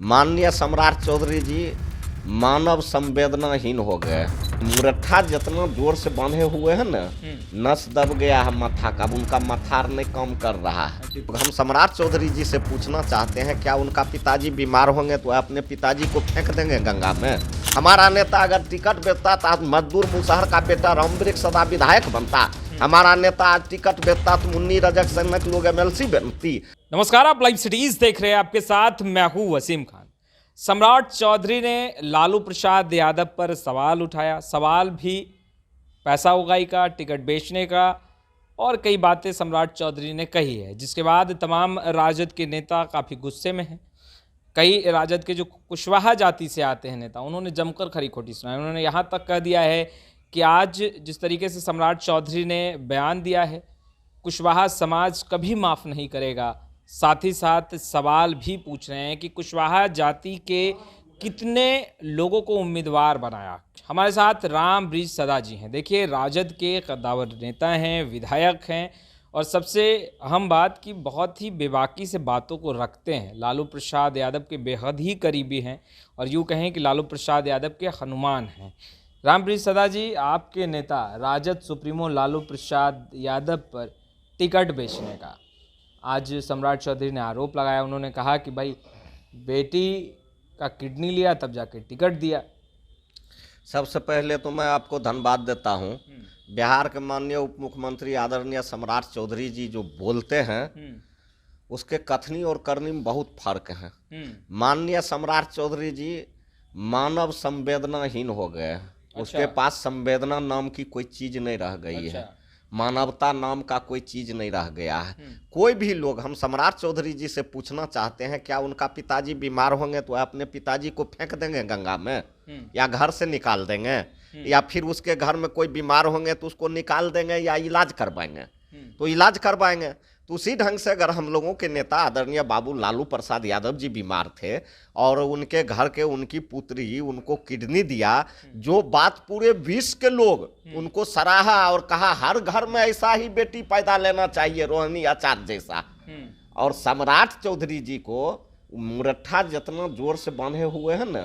माननीय सम्राट चौधरी जी मानव संवेदनाहीन हो गए। मुरट्ठा जितना जोर से बांधे हुए हैं ना, नस दब गया है माथा का, उनका मथार नहीं काम कर रहा है। हम सम्राट चौधरी जी से पूछना चाहते हैं, क्या उनका पिताजी बीमार होंगे तो अपने पिताजी को फेंक देंगे गंगा में? हमारा नेता अगर टिकट बेचता तो मजदूर मुसहर का बेटा रामवृक्ष सदा विधायक बनता। हमारा नेता आज टिकट बेचता तो मुन्नी रजक सैनिक लोग एमएलसी बनती। नमस्कार, आप लाइव सिटीज देख रहे हैं। आपके साथ मैं हूं वसीम खान। सम्राट चौधरी ने लालू प्रसाद यादव पर सवाल उठाया। सवाल भी पैसा उगाही का, टिकट बेचने का और कई बातें सम्राट चौधरी ने कही है, जिसके बाद तमाम राजद के नेता काफ़ी गुस्से में हैं। कई राजद के जो कुशवाहा जाति से आते हैं नेता, उन्होंने जमकर खरी खोटी सुनाई। उन्होंने यहाँ तक कह दिया है कि आज जिस तरीके से सम्राट चौधरी ने बयान दिया है, कुशवाहा समाज कभी माफ़ नहीं करेगा। साथ ही साथ सवाल भी पूछ रहे हैं कि कुशवाहा जाति के कितने लोगों को उम्मीदवार बनाया। हमारे साथ रामवृक्ष सदा जी हैं। देखिए, राजद के कद्दावर नेता हैं, विधायक हैं और सबसे अहम बात कि बहुत ही बेबाकी से बातों को रखते हैं। लालू प्रसाद यादव के बेहद ही करीबी हैं और यूँ कहें कि लालू प्रसाद यादव के हनुमान हैं। रामवृक्ष सदा जी, आपके नेता राजद सुप्रीमो लालू प्रसाद यादव पर टिकट बेचने का आज सम्राट चौधरी ने आरोप लगाया। उन्होंने कहा कि भाई बेटी का किडनी लिया तब जाके टिकट दिया। सबसे पहले तो मैं आपको धन्यवाद देता हूँ। बिहार के माननीय उप मुख्यमंत्री आदरणीय सम्राट चौधरी जी जो बोलते हैं उसके कथनी और करनी में बहुत फर्क है। माननीय सम्राट चौधरी जी मानव संवेदनाहीन हो गए हैं। उसके पास संवेदना नाम की कोई चीज नहीं रह गई है। मानवता नाम का कोई चीज नहीं रह गया है। कोई भी लोग, हम सम्राट चौधरी जी से पूछना चाहते हैं, क्या उनका पिताजी बीमार होंगे तो अपने पिताजी को फेंक देंगे गंगा में, या घर से निकाल देंगे, या फिर उसके घर में कोई बीमार होंगे तो उसको निकाल देंगे या इलाज करवाएंगे? तो इलाज करवाएंगे। तो उसी ढंग से अगर हम लोगों के नेता आदरणीय बाबू लालू प्रसाद यादव जी बीमार थे और उनके घर के उनकी पुत्री उनको किडनी दिया, जो बात पूरे विश्व के लोग उनको सराहा और कहा हर घर में ऐसा ही बेटी पैदा लेना चाहिए, रोहिणी आचार्य जैसा। और सम्राट चौधरी जी को मुरट्ठा जितना जोर से बांधे हुए हैं ना,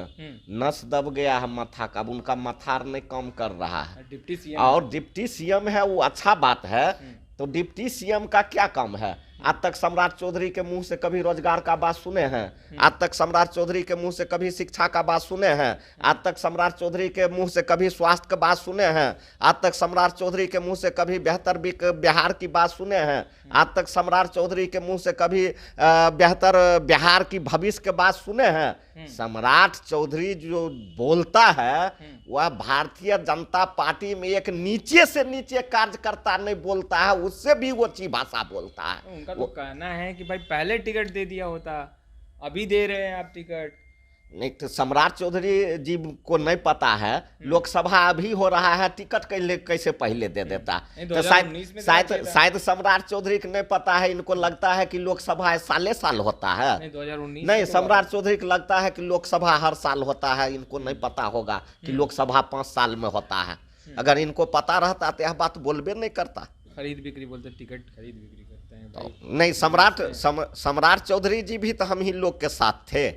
नस दब गया है माथा का, उनका मथार नहीं काम कर रहा है। और डिप्टी सीएम है, वो अच्छा बात है। तो डिप्टी सीएम का क्या काम है? आज तक सम्राट चौधरी के मुंह से कभी रोजगार का बात सुने हैं? आज तक सम्राट चौधरी के मुंह से कभी शिक्षा का बात सुने हैं? आज तक सम्राट चौधरी के मुंह से कभी स्वास्थ्य का बात सुने हैं? आज तक सम्राट चौधरी के मुंह से कभी बेहतर बिहार की बात सुने हैं? आज तक सम्राट चौधरी के मुंह से कभी बेहतर बिहार की भविष्य के बात सुने हैं? सम्राट चौधरी जो बोलता है वह भारतीय जनता पार्टी में एक नीचे से नीचे कार्यकर्ता नहीं बोलता है, उससे भी वो अच्छी भाषा बोलता है। उनका तो कहना है कि भाई पहले टिकट दे दिया होता, अभी दे रहे हैं आप टिकट। नहीं तो सम्राट चौधरी जी को नहीं पता है लोकसभा अभी हो रहा है, टिकट कैसे पहले दे देता? तो शायद सम्राट चौधरी को नहीं पता है। इनको लगता है कि लोकसभा साले साल होता है। नहीं, 2019 नहीं, सम्राट चौधरी को लगता है कि लोकसभा हर साल होता है। इनको नहीं पता होगा कि लोकसभा 5 साल में होता है। अगर इनको पता रहता तो यह बात बोलबे नहीं करता। खरीद बिक्री बोलते, टिकट खरीद बिक्री करते हैं भाई। नहीं, सम्राट चौधरी जी भी तो हम ही लोग के साथ थे।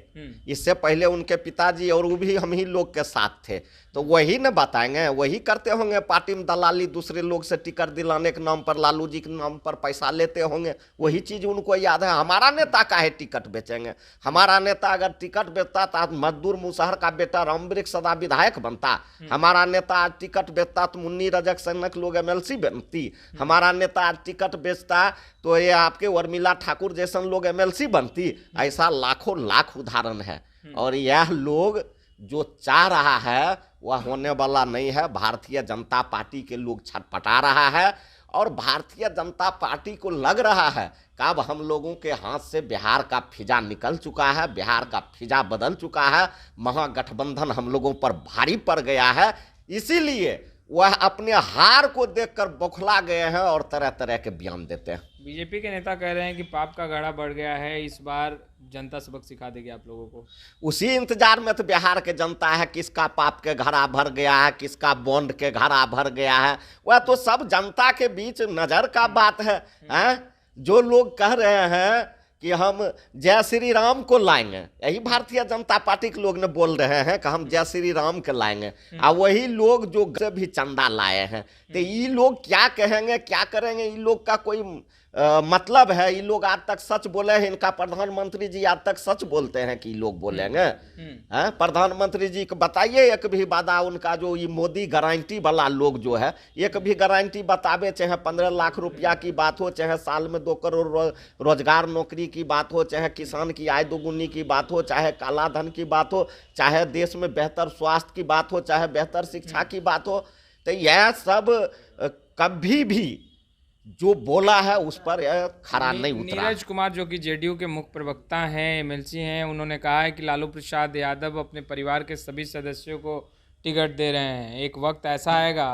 इससे पहले उनके पिताजी और वो भी हम ही लोग के साथ थे। तो वही न बताएंगे, वही करते होंगे पार्टी में दलाली, दूसरे लोग से टिकट दिलाने के नाम पर, लालू जी के नाम पर पैसा लेते होंगे। वही चीज उनको याद है। हमारा नेता काहे टिकट बेचेंगे? हमारा नेता अगर टिकट बेचता तो मजदूर मुसहर का बेटा रामवृक्ष सदा विधायक बनता। हमारा नेता आज टिकट बेचता तो मुन्नी रजक सैनिक लोग एमएलसी बनती। हमारा नेता आज टिकट बेचता तो ये आपके उर्मिला ठाकुर जैसन लोग एमएलसी बनती। ऐसा लाखों लाख उदाहरण है। और यह लोग जो चाह रहा है वह होने वाला नहीं है। भारतीय जनता पार्टी के लोग छटपटा रहा है और भारतीय जनता पार्टी को लग रहा है कि अब हम लोगों के हाथ से बिहार का फिजा निकल चुका है, बिहार का फिजा बदल चुका है, महागठबंधन हम लोगों पर भारी पड़ गया है। इसीलिए वह अपने हार को देखकर बौखला गए हैं और तरह तरह के बयान देते हैं। बीजेपी के नेता कह रहे हैं कि पाप का घड़ा बढ़ गया है, इस बार जनता सबक सिखा देगी आप लोगों को। उसी इंतजार में तो बिहार के जनता है, किसका पाप के घड़ा भर गया है, किसका बॉन्ड के घड़ा भर गया है। वह तो सब जनता के बीच नजर का बात है। जो लोग कह रहे हैं कि हम जय श्री राम को लाएंगे, यही भारतीय जनता पार्टी के लोग ने बोल रहे हैं कि हम जय श्री राम के लाएंगे, और वही लोग जो से भी चंदा लाए हैं, तो ये लोग क्या कहेंगे क्या करेंगे, ये लोग का कोई मतलब है? ये लोग आज तक सच बोले हैं? इनका प्रधानमंत्री जी आज तक सच बोलते हैं कि लोग बोलेंगे? हैं? प्रधानमंत्री जी को बताइए एक भी वादा उनका, जो ये मोदी गारंटी वाला लोग जो है, एक भी गारंटी बतावे, चाहे 15 लाख रुपया की बात हो, चाहे साल में 2 करोड़ रोजगार नौकरी की बात हो, चाहे किसान की आय दोगुनी की बात हो, चाहे काला धन की बात हो, चाहे देश में बेहतर स्वास्थ्य की बात हो, चाहे बेहतर शिक्षा की बात हो, तो यह सब कभी भी जो बोला है उस पर खरा नहीं उतरा। नीरज कुमार जो कि जेडीयू के मुख्य प्रवक्ता हैं, एमएलसी हैं, उन्होंने कहा है कि लालू प्रसाद यादव अपने परिवार के सभी सदस्यों को टिकट दे रहे हैं। एक वक्त ऐसा आएगा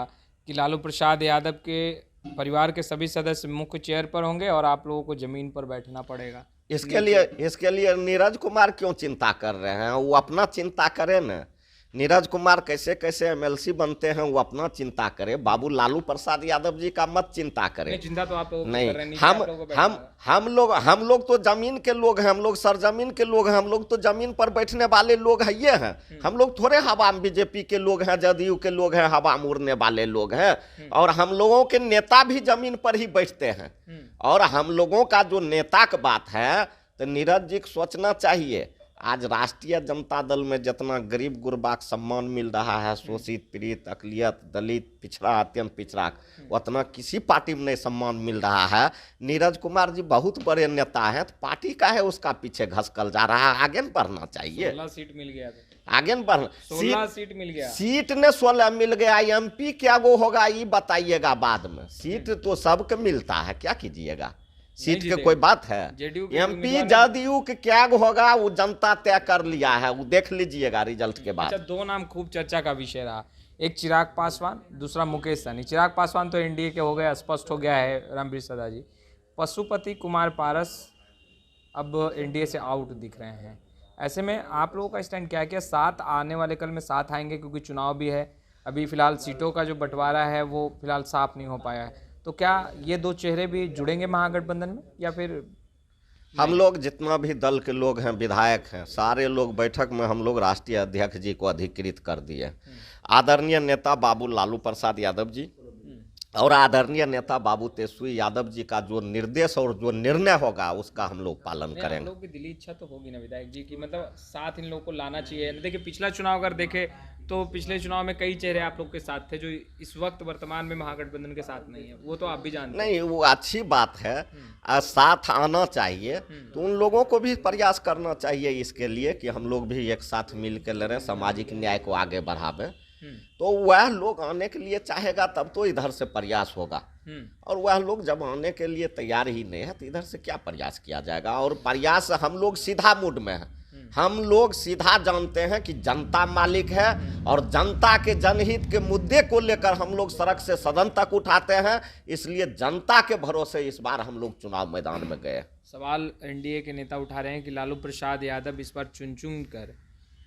कि लालू प्रसाद यादव के परिवार के सभी सदस्य मुख्य चेयर पर होंगे और आप लोगों को जमीन पर बैठना पड़ेगा। इसके लिए नीरज कुमार क्यों चिंता कर रहे हैं? वो अपना चिंता करें न। नीरज कुमार कैसे कैसे एमएलसी बनते हैं वो अपना चिंता करे, बाबू लालू प्रसाद यादव जी का मत चिंता करें। चिंता तो आप नहीं, कर रहे हैं, हम लोग तो जमीन के लोग हैं, हम लोग सरजमीन के लोग हैं, हम लोग तो जमीन पर बैठने वाले लोग हैं, ये हैं। हम लोग थोड़े हवा में बीजेपी के लोग हैं, जदयू के लोग हैं, हवा में उड़ने वाले लोग हैं। और हम लोगों के नेता भी जमीन पर ही बैठते हैं। और हम लोगों का जो नेता की बात है, तो नीरज जी को सोचना चाहिए, आज राष्ट्रीय जनता दल में जितना गरीब गुरबा का सम्मान मिल रहा है, शोषित पीड़ित अकलियत दलित पिछड़ा अत्यंत पिछड़ा, उतना किसी पार्टी में नहीं सम्मान मिल रहा है। नीरज कुमार जी बहुत बड़े नेता हैं, तो पार्टी का है उसका पीछे घसकल जा रहा है, आगे बढ़ना चाहिए। 16 सीट मिल गया, आगे बढ़ना, 16 सीट मिल गया, सीट ने 16 मिल गया, एमपी क्या वो होगा ये बताइएगा बाद में। सीट तो सबको मिलता है, क्या कीजिएगा, सीट के कोई बात है? एमपी जदयू के क्या होगा वो जनता तय कर लिया है, वो देख लीजिएगा रिजल्ट के बाद। अच्छा, 2 नाम खूब चर्चा का विषय रहा, एक चिराग पासवान, दूसरा मुकेश सहनी। चिराग पासवान तो एनडीए के हो गए, स्पष्ट हो गया है रामवृक्ष सदा जी। पशुपति कुमार पारस अब एनडीए से आउट दिख रहे हैं। ऐसे में आप लोगों का स्टैंड क्या है? साथ आने वाले कल में साथ आएंगे, क्योंकि चुनाव भी है अभी, फिलहाल सीटों का जो बंटवारा है वो फिलहाल साफ नहीं हो पाया है, तो क्या ये 2 चेहरे भी जुड़ेंगे महागठबंधन में, या फिर? हम लोग जितना भी दल के लोग हैं, विधायक हैं, सारे लोग बैठक में हम लोग राष्ट्रीय अध्यक्ष जी को अधिकृत कर दिए। आदरणीय नेता बाबू लालू प्रसाद यादव जी और आदरणीय नेता बाबू तेजस्वी यादव जी का जो निर्देश और जो निर्णय होगा उसका हम लोग पालन करेंगे। हम लोग की दिली इच्छा तो होगी ना विधायक जी की, मतलब साथ इन लोगों को लाना चाहिए। देखिए पिछला चुनाव अगर देखे तो पिछले चुनाव में कई चेहरे आप लोग के साथ थे जो इस वक्त वर्तमान में महागठबंधन के साथ नहीं है, वो तो आप भी जानते हैं। नहीं, वो अच्छी बात है, साथ आना चाहिए, तो उन लोगों को भी प्रयास करना चाहिए इसके लिए कि हम लोग भी एक साथ मिल कर लड़ें, सामाजिक न्याय को आगे बढ़ावें। तो वह लोग आने के लिए चाहेगा तब तो इधर से प्रयास होगा, और वह लोग जब आने के लिए तैयार ही नहीं है तो इधर से क्या प्रयास किया जाएगा? और प्रयास हम लोग सीधा मूड में है, हम लोग सीधा जानते हैं कि जनता मालिक है, और जनता के जनहित के मुद्दे को लेकर हम लोग सड़क से सदन तक उठाते हैं, इसलिए जनता के भरोसे इस बार हम लोग चुनाव मैदान में गए। सवाल एनडीए के नेता उठा रहे हैं कि लालू प्रसाद यादव इस बार चुन चुन कर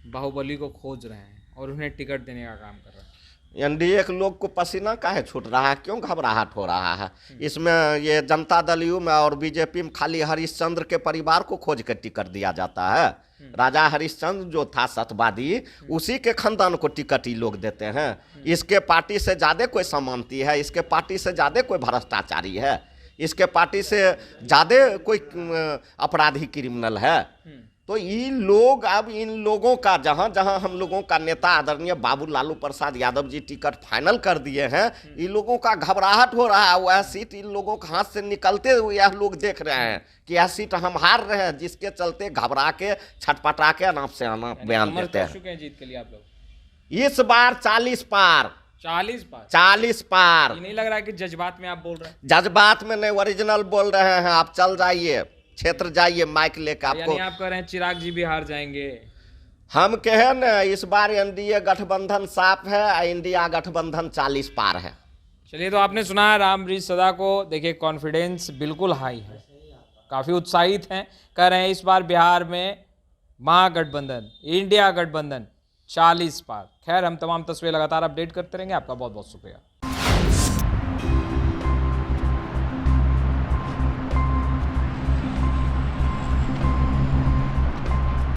बाहुबली को खोज रहे हैं और उन्हें टिकट देने का काम कर रहे हैं। एनडीए के लोग को पसीना काहे छूट रहा है, क्यों घबराहट हो रहा है? इसमें ये जनता दल यू में और बीजेपी में खाली हरिश्चंद्र के परिवार को खोज कर टिकट दिया जाता है। राजा हरिश्चंद्र जो था सतवादी, उसी के खानदान को टिकट ही लोग देते हैं। इसके पार्टी से ज़्यादा कोई समानती है, इसके पार्टी से ज़्यादा कोई भ्रष्टाचारी है, इसके पार्टी से ज़्यादा कोई अपराधी क्रिमिनल है? तो ये लोग, अब इन लोगों का जहाँ जहाँ हम लोगों का नेता आदरणीय बाबू लालू प्रसाद यादव जी टिकट फाइनल कर दिए हैं, इन लोगों का घबराहट हो रहा है। वह सीट इन लोगों के हाथ से निकलते हुए यह लोग देख रहे हैं कि यह सीट हम हार रहे हैं, जिसके चलते घबरा के छटपटा के अनाप से अनाप बयान देते हैं। जीत के लिए आप लोग इस बार 40 पार 40 पार। नहीं लग रहा है कि जज्बात में आप बोल रहे हैं? जज्बात में नहीं, ओरिजिनल बोल रहे हैं। आप चल जाइए, क्षेत्र जाइए, माइक लेकर। आपको आप कह रहे हैं चिराग जी भी हार जाएंगे? हम कहे न, इस बार एनडीए गठबंधन साफ है, इंडिया गठबंधन 40 पार है। चलिए, तो आपने सुना रामवृक्ष सदा को। देखिए कॉन्फिडेंस बिल्कुल हाई है, काफ़ी उत्साहित हैं, कह रहे हैं इस बार बिहार में महागठबंधन इंडिया गठबंधन 40 पार। खैर, हम तमाम तस्वीरें लगातार अपडेट करते रहेंगे। आपका बहुत बहुत शुक्रिया।